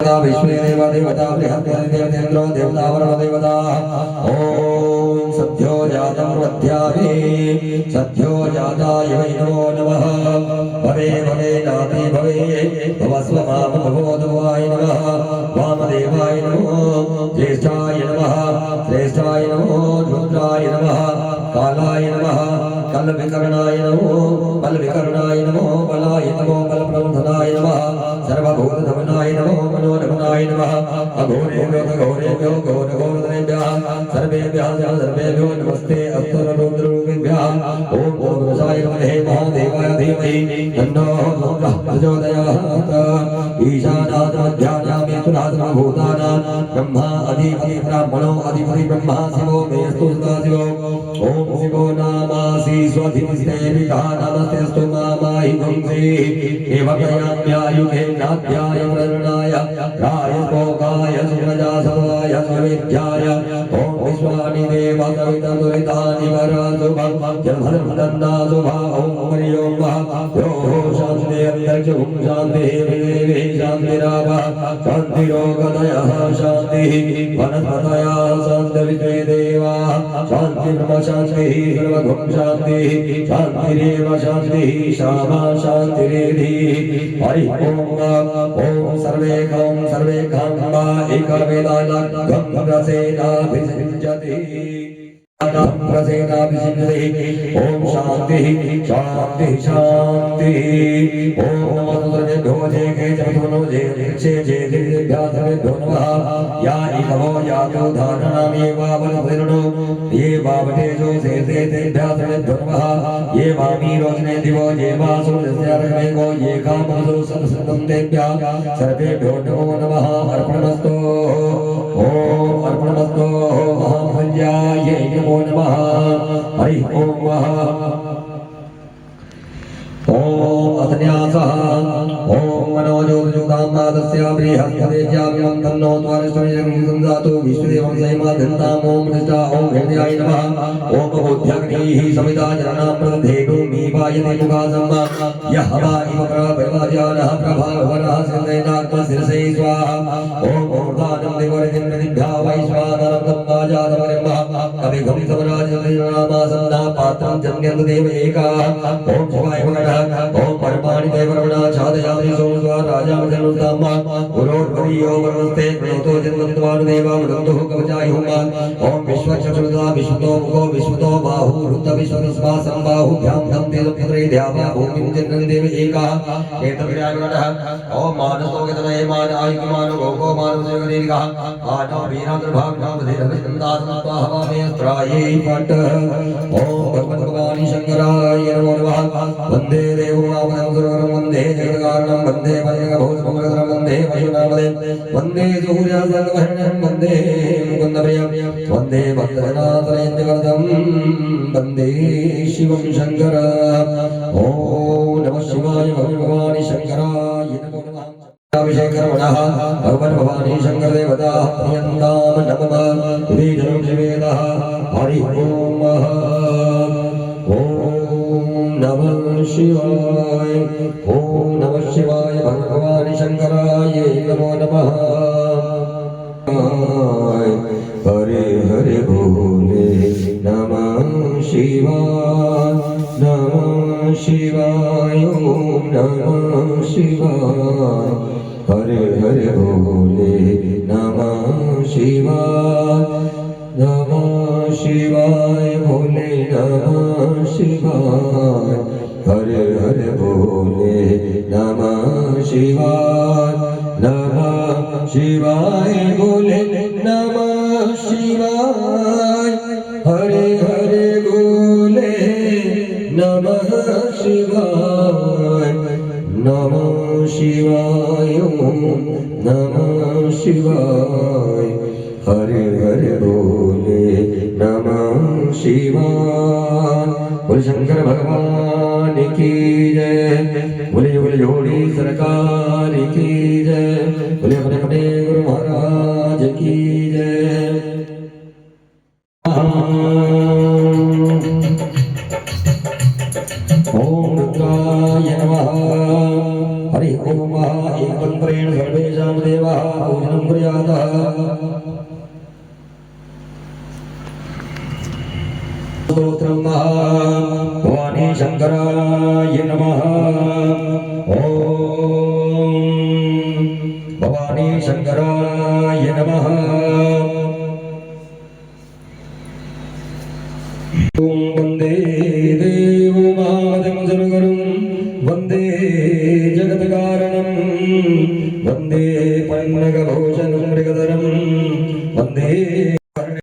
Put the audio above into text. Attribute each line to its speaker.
Speaker 1: विश्वेदेव देवता बृहस्पतिर्देवेन्द्रो देवतावरणदेवता ॐ सद्यो जातं प्रत्यावे सद्यो जाताय वै नमो नमः भवे भवे नाति भवे भवस्व माम भवोदवाय नमः वामदेवाय नमो ज्येष्ठाय नमः श्रेष्ठाय नमो रुद्राय नमः कालाय नमः कलविकरणाय नमो बलविकरणाय नमो बलाय नमो बलप्रबोधनाय नमः सर्वभूतधमनाय नमो मनोरमनाय नमः अघोरेभ्यो घोरेभ्यो घोरघोरधनेभ्यः सर्वेभ्यो नमस्ते अस्तुररुद्ररूपेभ्यः ॐ ओमसाय नमः महादेवाय धीमहि तन्नो प्रचोदयात् ईशानाद्मध्यानामे सुरासनभूतानां ब्रह्मा अधिपति ब्राह्मणो अधिपति ब्रह्मा शिवो मेऽस्तु सदा शिवो ॐ शिवो नामासि स्वधिपस्ते पिता नमस्तेऽस्तु मामाहि वंशे एवकयाम्यायुगे नाध्याय वरणाय रायभोगाय सुप्रजासवाय सुवेद्याय ॐ विश्वानि देव सवितदुरितानि वरासुभं जलधर्मदन्दा सुभा ॐ हरि ओं यो शान्ति अन्तरिक्षं शान्तिः देवी शान्तिरावः शान्तिरोगदयः शान्तिः वनस्पतयः शान्तिर्विश्वे देवाः शान्तिर्ब्रह्म शान्तिः सर्वभूत शान्तिः शान्तिरेव शान्तिः श्यामा शान्तिरेधि हरि ओं सर्वे कामा एकवेदालग्गं रसेनाभिषिञ्चति प्रसेनाभिषिञ्चति ॐ शान्तिः शान्तिः शान्तिः ॐ नमो सर्वेभ्यो जे जपनो जे दीक्षे जे दिव्याभ्यः सर्वेभ्यो नमः या इमो यातो धारणामेवावनभिर्णो ये वावटेजो से तेभ्यः सर्वेभ्यो नमः ये वामी रोचने दिवो ये वासो यस्यार्मेको ये कामसो सत्संगं तेभ्यः सर्वेभ्यो नमो नमः अर्पणमस्तु ॐ अर्पणमस्तु महाभल्याय नमो नमः हरि ओम अथन्यासः ओम मनोजोजुगामादस्य बृहस्पतिज्याव्यं तन्नो त्वरस्वयंसंजातो विश्वदेवं सैमादन्ताम् ओम प्रतिष्ठा ओम हृदयाय नमः ओम बोध्यग्निः समिता जनानां प्रदधेनु मीवायते मुखासम्मा यः वा इव प्रभवाजानः प्रभावरः सिद्धेनात्मशिरसे स्वाहा ओम ऊर्ध्वानं देवरितिं प्रतिभ्या वैश्वानरं तन्माजातमरिमः कविघं समराजनामासन्ना पात्रं जन्यन्तदेव एका ओम शिवाय नमः ओम परमाणि देवरमणा छादयामि सोमस्वा राजामजनुत्तमा गुरोर्वरीयो वरमस्ते प्रणतो जन्मत्वानुदेवामृतः कवचाय हुमा ओम विश्वचक्षुर्दा विश्वतो मुखो विश्वतो बाहु रुद्ध विश्वस्मा संबाहुभ्यां धम तेजपुत्रे ध्यावा भूमिं जन्मनि देव एकाः एतविरागणः ओम मानसो गतनये मान आयुमानो भोगो मानसो गरीर्घः आनो वीरांतर्भागो बधिरभिन्ददासमत्वा हवामे अस्त्रायै पट ओम भगवान् शंकराय नमो नमः वन्दे देवनामं वन्दे जगत्कारणं वन्दे वन्दे वन्दे वैष्णवदे वन्दे सूर्यासनवर्णं वन्दे मुकुन्दप्रियं वन्दे वन्दनाथरेन्द्रवरदं वन्दे शिवं शङ्कर ॐ नमः शिवाय भगवान् शङ्कराय नमो नमः अभिषेकर्मणः भगवान् भवानी शङ्कर देवता प्रियन्तां नमः विजयं शिवेदः हरि ओम नमः शिवाय ओम नमः शिवाय भगवान् शंकराय नमो नमः हरे हरे बोले नमः शिवाय ओम नमः शिवाय हरे हरे बोले नमः शिवाय भोले नमः शिवाय हरे हरे बोले नमः शिवाय बोले नमः शिवाय हरे हरे बोले नमः शिवाय ओम नमः शिवाय हरे हरे बोले नमः शिवाय बोले शंकर भगवान की जय बोले बोले जोड़ी सरकार की जय बोले अपने अपने गुरु महाराज की जय ओम रुद्राय नमः हरि ओम एक मंत्रेण सर्वेषां तेषां देवः पूजनं कुर्यात् स्तोत्रं भवानी शंकराय नमः ॐ भवानी शंकराय नमः वंदे देवमादिं जगद्गुरुं वंदे जगत्कारणं वंदे पन्नगभूषणं मृगधरं वंदे